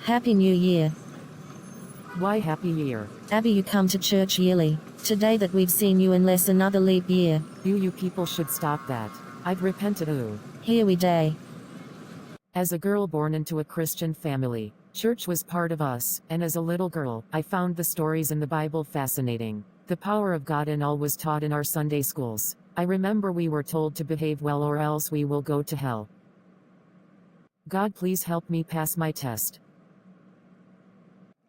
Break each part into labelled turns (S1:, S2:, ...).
S1: Happy New Year.
S2: Why Happy Year?
S1: Abby, you come to church yearly. Today that we've seen you unless another leap year.
S2: You people should stop that. I've repented.
S1: Here we day.
S2: As a girl born into a Christian family, church was part of us, and as a little girl, I found the stories in the Bible fascinating. The power of God and all was taught in our Sunday schools. I remember we were told to behave well or else we will go to hell. God, please help me pass my test.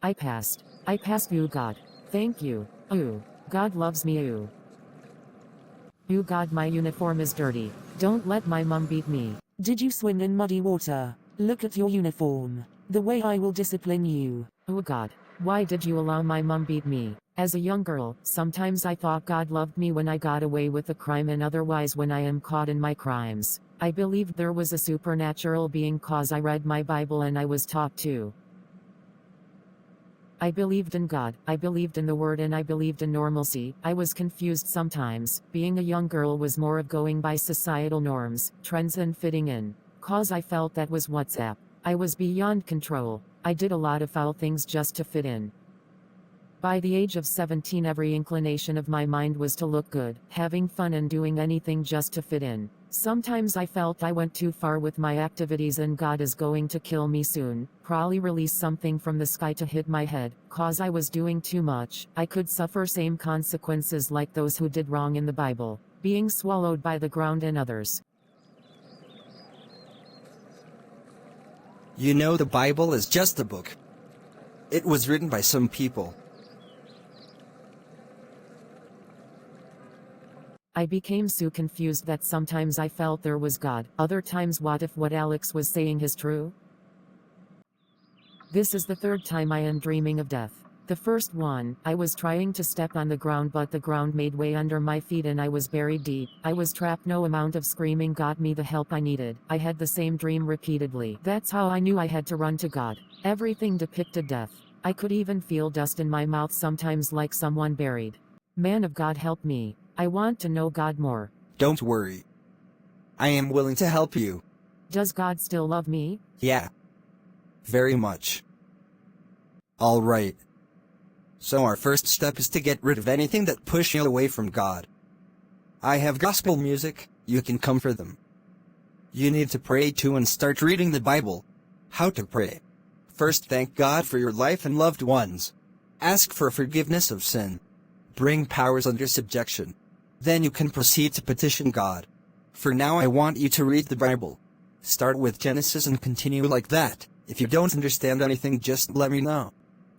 S2: I passed. I passed. You, God. Thank you. God loves me. You, God, my uniform is dirty. Don't let my mom beat me.
S3: Did you swim in muddy water? Look at your uniform. The way I will discipline you.
S2: Oh God, why did you allow my mom beat me? As a young girl, sometimes I thought God loved me when I got away with a crime and otherwise when I am caught in my crimes. I believed there was a supernatural being cause I read my Bible and I was taught to. I believed in God, I believed in the Word, and I believed in normalcy. I was confused sometimes. Being a young girl was more of going by societal norms, trends, and fitting in. Cause I felt that was what's up. I was beyond control. I did a lot of foul things just to fit in. By the age of 17, every inclination of my mind was to look good, having fun and doing anything just to fit in. Sometimes I felt I went too far with my activities and God is going to kill me soon, probably release something from the sky to hit my head, cause I was doing too much. I could suffer same consequences like those who did wrong in the Bible, being swallowed by the ground and others.
S4: You know, the Bible is just a book. It was written by some people.
S2: I became so confused that sometimes I felt there was God, other times what if what Alex was saying is true? This is the third time I am dreaming of death. The first one, I was trying to step on the ground but the ground made way under my feet and I was buried deep. I was trapped. No amount of screaming got me the help I needed. I had the same dream repeatedly. That's how I knew I had to run to God. Everything depicted death. I could even feel dust in my mouth sometimes like someone buried. Man of God, help me. I want to know God more.
S4: Don't worry. I am willing to help you.
S2: Does God still love me?
S4: Yeah. Very much. All right. So our first step is to get rid of anything that pushes you away from God. I have gospel music, you can come for them. You need to pray too and start reading the Bible. How to pray. First, thank God for your life and loved ones. Ask for forgiveness of sin. Bring powers under subjection. Then you can proceed to petition God. For now I want you to read the Bible. Start with Genesis and continue like that. If you don't understand anything, just let me know.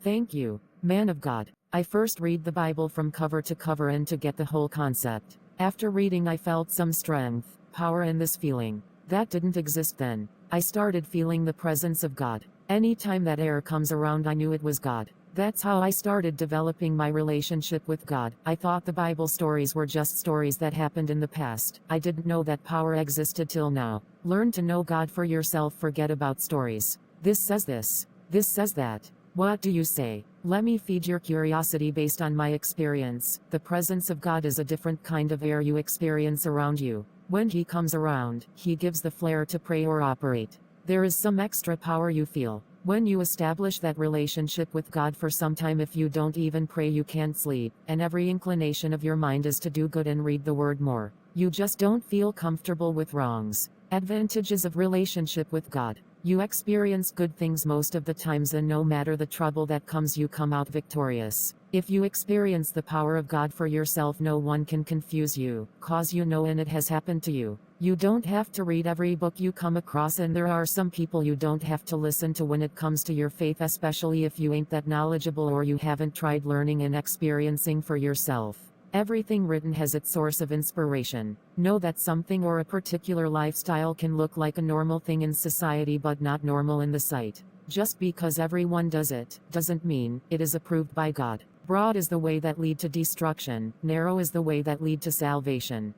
S2: Thank you, man of God. I first read the Bible from cover to cover and to get the whole concept. After reading I felt some strength, power in this feeling. That didn't exist then. I started feeling the presence of God. Anytime that air comes around I knew it was God. That's how I started developing my relationship with God. I thought the Bible stories were just stories that happened in the past. I didn't know that power existed till now. Learn to know God for yourself. Forget about stories. This says this. This says that. What do you say? Let me feed your curiosity based on my experience. The presence of God is a different kind of air you experience around you. When He comes around, He gives the flair to pray or operate. There is some extra power you feel. When you establish that relationship with God for some time, if you don't even pray you can't sleep, and every inclination of your mind is to do good and read the Word more. You just don't feel comfortable with wrongs. Advantages of relationship with God. You experience good things most of the times and no matter the trouble that comes you come out victorious. If you experience the power of God for yourself no one can confuse you, cause you know and it has happened to you. You don't have to read every book you come across and there are some people you don't have to listen to when it comes to your faith, especially if you ain't that knowledgeable or you haven't tried learning and experiencing for yourself. Everything written has its source of inspiration. Know that something or a particular lifestyle can look like a normal thing in society but not normal in the sight. Just because everyone does it, doesn't mean it is approved by God. Broad is the way that lead to destruction, narrow is the way that lead to salvation.